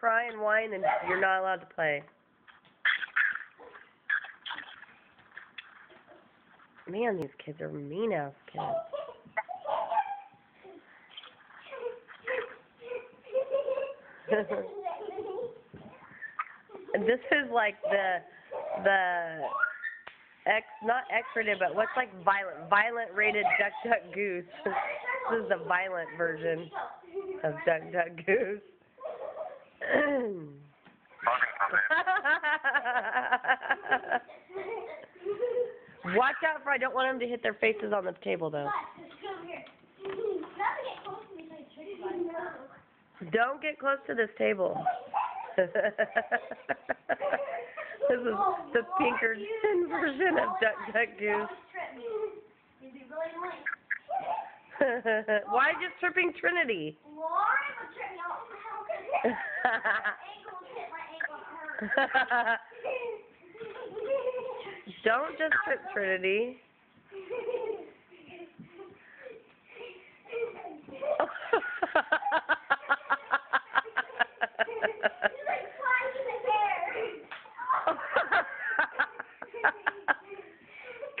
cry and whine, and you're not allowed to play. Man, these kids are mean-ass kids. This is like the not X-rated, but what's like violent rated Duck Duck Goose. This is the violent version of Duck Duck Goose. Watch out for I don't want them to hit their faces on the table though. Don't get close to this table. This is the Pinkerton version of Duck Duck Goose. Why just tripping Trinity? Don't just trip Trinity.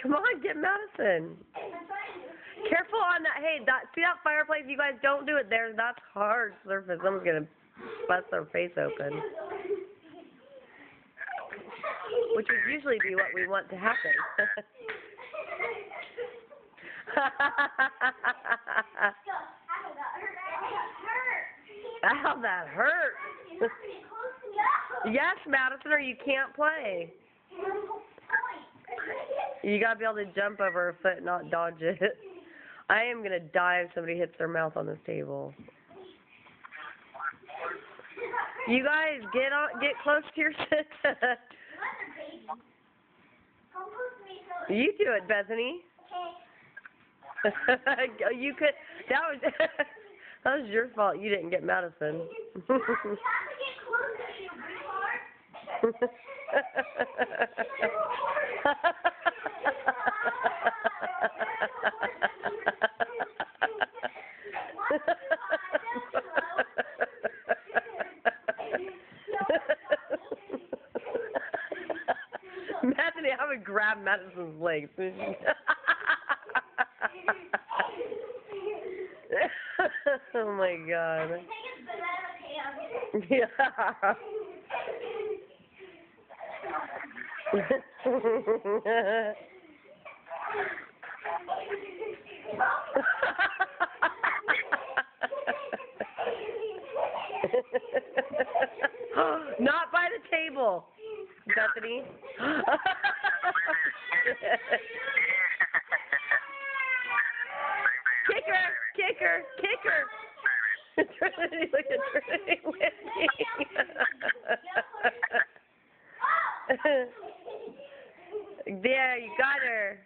Come on, get Madison. Careful on that. Hey, see that fireplace? You guys don't do it there. That's hard surface. Someone's going to bust their face open. Which would usually be what we want to happen. Ow, that hurt. Yes, Madison, or you can't play. You gotta be able to jump over a foot, not dodge it. I am gonna die if somebody hits their mouth on this table. You guys, get close to your sister. You do it, Bethany. You could. That was your fault. You didn't get Madison. Bethany, I would grab Madison's legs. Oh my God. Yeah. Not by the table, Bethany. Kick her, kick her, kick her. Trinity, look at Trinity winning. There, you got her.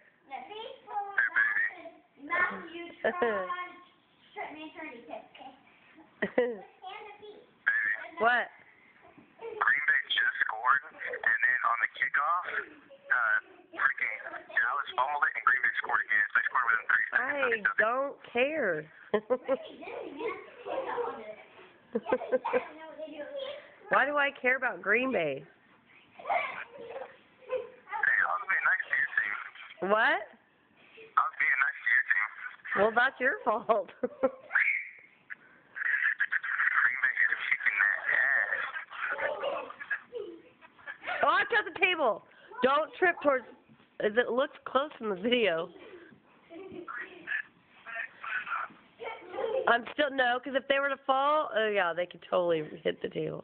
What? Green Bay just scored, and then on the kickoff, freaking Dallas fumbled it, and Green Bay scored again. So they scored within 30 seconds. I don't care. Why do I care about Green Bay? Hey, I was being nice to your team. What? I was being nice to your team. Well, that's your fault. Green Bay is kicking that ass. Oh, I got the table. Don't trip towards. It looks close in the video. I'm still no, because if they were to fall, oh yeah, they could totally hit the table.